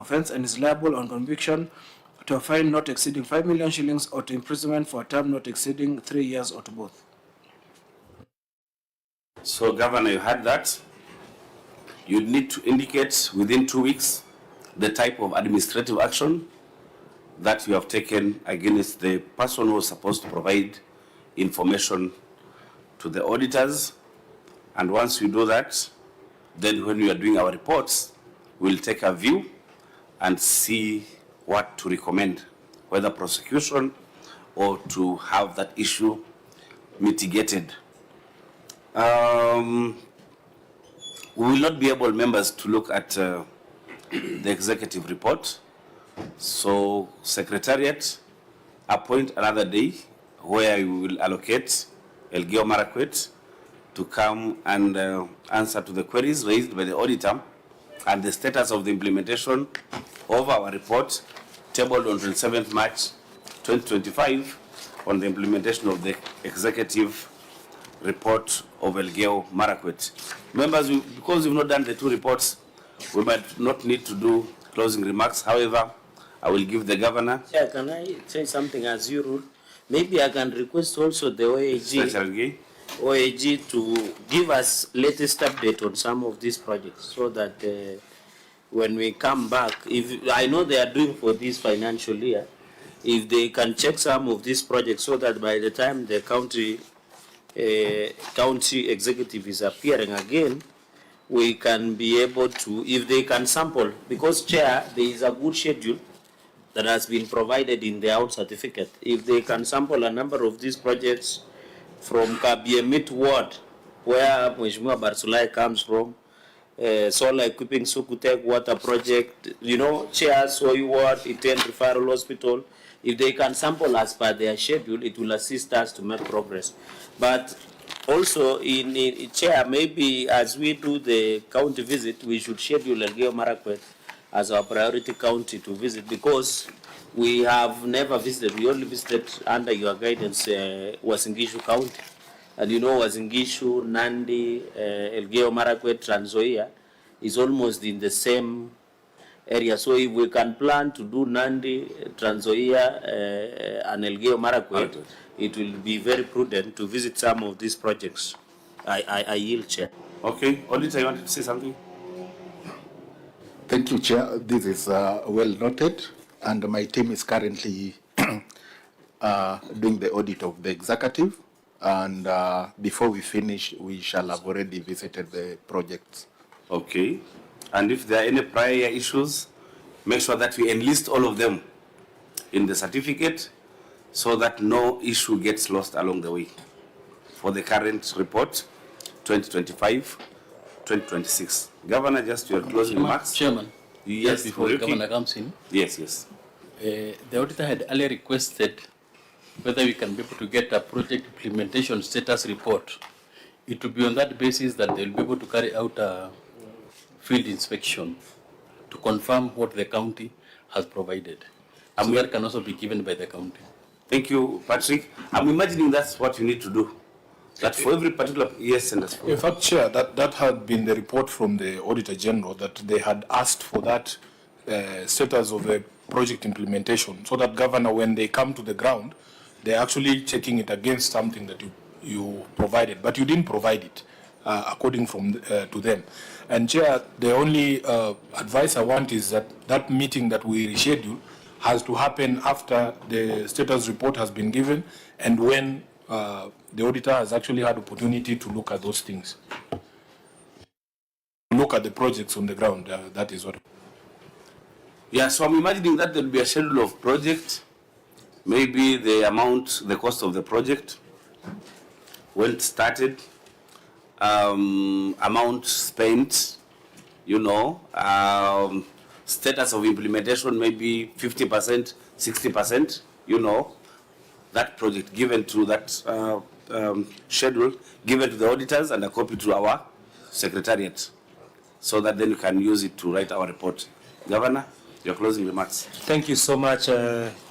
offence and is liable on conviction to a fine not exceeding 5 million shillings or to imprisonment for a term not exceeding 3 years or to both. So, Governor, you had that. You need to indicate within 2 weeks the type of administrative action that you have taken against the person who was supposed to provide information to the auditors. And once you do that, then when we are doing our reports, we'll take a view and see what to recommend, whether prosecution or to have that issue mitigated. We will not be able, members, to look at the executive report. So, Secretariat, appoint another day where we will allocate Elgeyo Marakwet to come and answer to the queries raised by the auditor and the status of the implementation of our report tabled on 27th March 2025 on the implementation of the executive report of Elgeyo Marakwet. Members, because we've not done the two reports, we might not need to do closing remarks. However, I will give the governor. Yeah, can I say something as you rule? Maybe I can request also the OAG to give us latest update on some of these projects so that when we come back, if I know they are doing for this financial year, if they can check some of these projects so that by the time the county executive is appearing again, we can be able to, if they can sample, because Chair, there is a good schedule that has been provided in their own certificate. If they can sample a number of these projects from Kabiemit Ward, where Mheshimiwa Barsulai comes from, solar equipping Sukutek water project, you know, Chair, Soy Ward, Iten Referral Hospital, if they can sample as per their schedule, it will assist us to make progress. But also, in Chair, maybe as we do the county visit, we should schedule Elgeyo Marakwet as our priority county to visit, because we have never visited. We only visited under your guidance Uasin Gishu County. And you know, Uasin Gishu, Nandi, Elgeyo Marakwet, Trans Nzoia is almost in the same area. So if we can plan to do Nandi, Trans Nzoia, and Elgeyo Marakwet, it will be very prudent to visit some of these projects. I yield, Chair. Okay, Auditor, you wanted to say something? Thank you, Chair. This is well noted, and my team is currently doing the audit of the executive, and before we finish, we shall have already visited the projects. Okay, and if there are any prior issues, make sure that we enlist all of them in the certificate so that no issue gets lost along the way for the current report, 2025-2026. Governor, just your closing remarks. Chairman, yes, before the Governor comes in. Yes, yes. The auditor had earlier requested whether we can be able to get a project implementation status report. It will be on that basis that they will be able to carry out a field inspection to confirm what the county has provided. And that can also be given by the county. Thank you, Patrick. I'm imagining that's what you need to do. That for every particular, yes, and in fact, Chair, that had been the report from the Auditor General, that they had asked for that status of the project implementation, so that, Governor, when they come to the ground, they're actually checking it against something that you provided, but you didn't provide it according to them. And Chair, the only advice I want is that that meeting that we reschedule has to happen after the status report has been given and when the auditor has actually had opportunity to look at those things. Look at the projects on the ground, that is what. Yeah, so I'm imagining that there will be a schedule of project, maybe the amount, the cost of the project, when it started, amount spent, you know, status of implementation, maybe 50%, 60%, you know, that project given to that schedule, given to the auditors and a copy to our secretariat, so that then you can use it to write our report. Governor, your closing remarks. Thank you so much,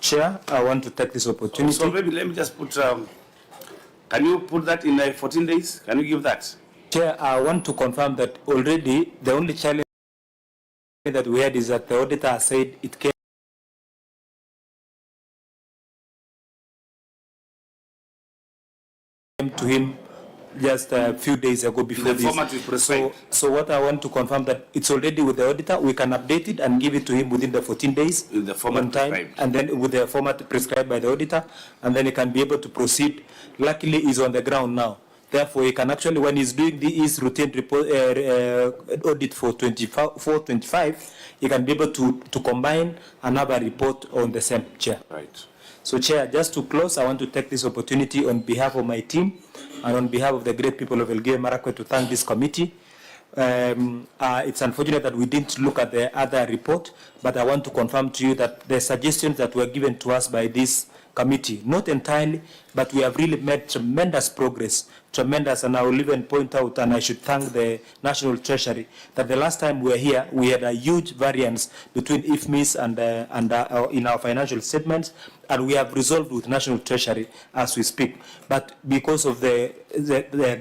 Chair. I want to take this opportunity. So maybe let me just put, can you put that in 14 days? Can you give that? Chair, I want to confirm that already the only challenge that we had is that the auditor said it came to him just a few days ago before The format is prescribed. So what I want to confirm that it's already with the auditor. We can update it and give it to him within the 14 days. In the format on time, prescribed. and then with the format prescribed by the auditor, and then he can be able to proceed. Luckily, he's on the ground now. Therefore, he can actually, when he's doing his routine report, audit for 24-25, he can be able to combine another report on the same, Chair. Right. So, Chair, just to close, I want to take this opportunity on behalf of my team and on behalf of the great people of Elgeyo Marakwet to thank this committee. It's unfortunate that we didn't look at the other report, but I want to confirm to you that the suggestions that were given to us by this committee, not entirely, but we have really made tremendous progress, tremendous, and I will even point out, and I should thank the National Treasury, that the last time we were here, we had a huge variance between IFMIS and in our financial statements, and we have resolved with National Treasury as we speak. But because of the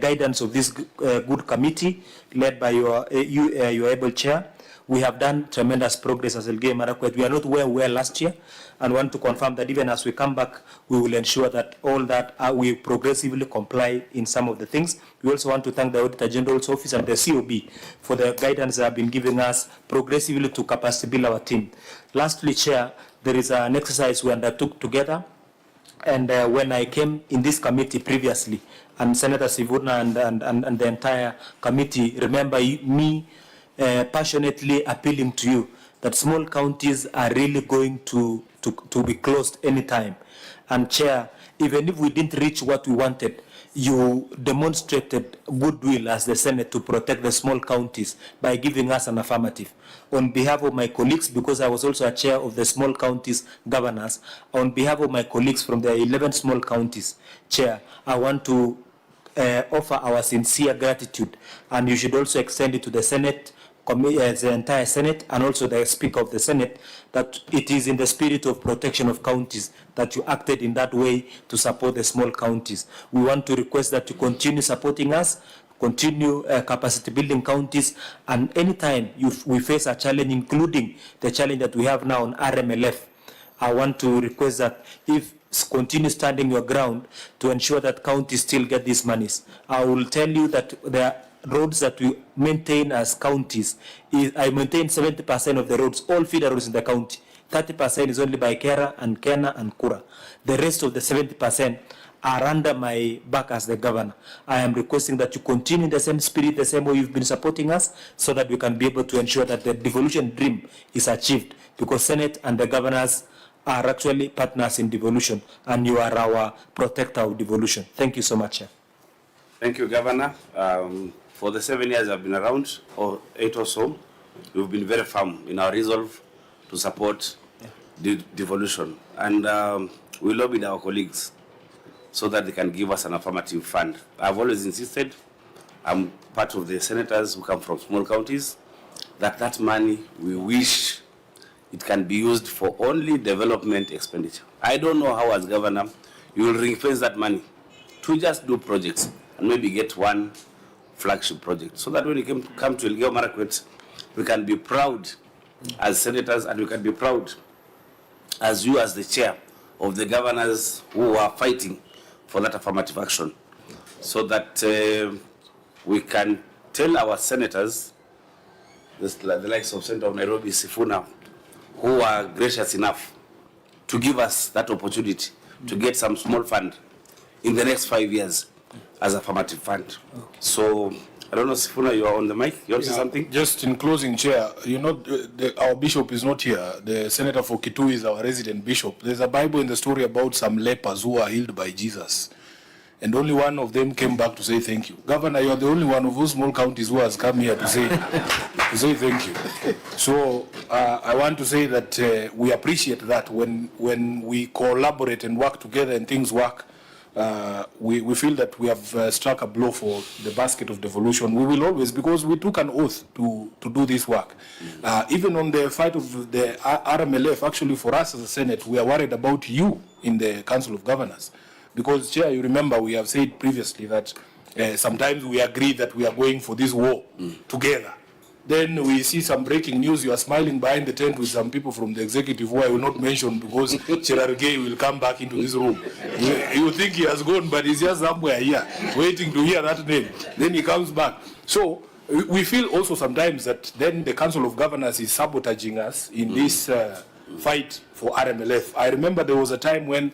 guidance of this good committee, led by your able chair, we have done tremendous progress as Elgeyo Marakwet. We are not where we were last year, and want to confirm that even as we come back, we will ensure that all that we progressively comply in some of the things. We also want to thank the Auditor General's Office and the COB for the guidance they have been giving us progressively to capacity build our team. Lastly, Chair, there is an exercise we undertook together, and when I came in this committee previously, and Senator Sivuna and the entire committee remember me passionately appealing to you that small counties are really going to be closed anytime. And Chair, even if we didn't reach what we wanted, you demonstrated goodwill as the Senate to protect the small counties by giving us an affirmative. On behalf of my colleagues, because I was also a chair of the small counties governors, on behalf of my colleagues from the 11 small counties, Chair, I want to offer our sincere gratitude, and you should also extend it to the Senate, the entire Senate, and also the Speaker of the Senate, that it is in the spirit of protection of counties that you acted in that way to support the small counties. We want to request that you continue supporting us, continue capacity building counties, and anytime we face a challenge, including the challenge that we have now on RMLF, I want to request that if continue standing your ground to ensure that counties still get these monies. I will tell you that there roads that we maintain as counties, I maintain 70% of the roads, all feeder roads in the county. 30% is only by Kera and Kena and Kura. The rest of the 70% are under my back as the governor. I am requesting that you continue in the same spirit, the same way you've been supporting us, so that we can be able to ensure that the devolution dream is achieved, because Senate and the governors are actually partners in devolution, and you are our protector of devolution. Thank you so much, Chair. Thank you, Governor. For the 7 years I've been around, or 8 or so, we've been very firm in our resolve to support devolution. And we lobbied our colleagues so that they can give us an affirmative fund. I've always insisted, I'm part of the senators who come from small counties, that money, we wish it can be used for only development expenditure. I don't know how, as governor, you will ring-fence that money to just do projects and maybe get one flagship project, so that when you come to Elgeyo Marakwet, we can be proud as senators, and we can be proud as you, as the chair of the governors who are fighting for that affirmative action, so that we can tell our senators, the likes of Senator of Nairobi, Sifuna, who are gracious enough to give us that opportunity to get some small fund in the next 5 years as affirmative fund. So, I don't know, Sifuna, you are on the mic. You want to say something? Just in closing, Chair, you know, our bishop is not here. The senator for Kitui is our resident bishop. There's a Bible in the story about some lepers who are healed by Jesus, and only one of them came back to say thank you. Governor, you are the only one of those small counties who has come here to say thank you. So I want to say that we appreciate that when we collaborate and work together and things work. We feel that we have struck a blow for the basket of devolution. We will always, because we took an oath to do this work. Even on the fight of the RMLF, actually for us as a Senate, we are worried about you in the Council of Governors. Because, Chair, you remember we have said previously that sometimes we agree that we are going for this war together. Then we see some breaking news. You are smiling behind the tent with some people from the executive who I will not mention because Elgeyo will come back into this room. You think he has gone, but he's just somewhere here, waiting to hear that name. Then he comes back. So we feel also sometimes that then the Council of Governors is sabotaging us in this fight for RMLF. I remember there was a time when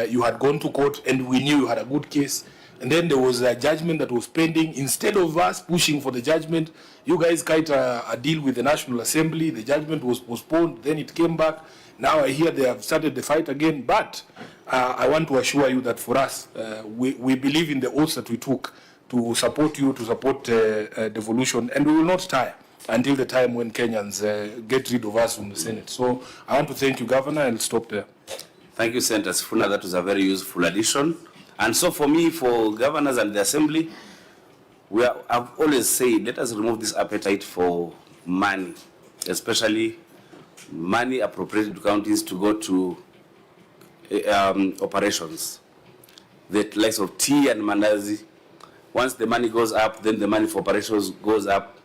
you had gone to court and we knew you had a good case. And then there was a judgment that was pending. Instead of us pushing for the judgment, you guys cut a deal with the National Assembly. The judgment was postponed. Then it came back. Now I hear they have started the fight again. But I want to assure you that for us, we believe in the oaths that we took to support you, to support devolution. And we will not tire until the time when Kenyans get rid of us from the Senate. So I want to thank you, Governor, and stop there. Thank you, Senator Sifuna. That was a very useful addition. And so for me, for governors and the assembly, I've always said, let us remove this appetite for money, especially money appropriated to counties to go to operations. The likes of tea and mandazi. Once the money goes up, then the money for operations goes up.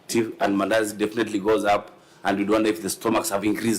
Tea and mandazi definitely goes up, and we wonder if the stomachs have increased.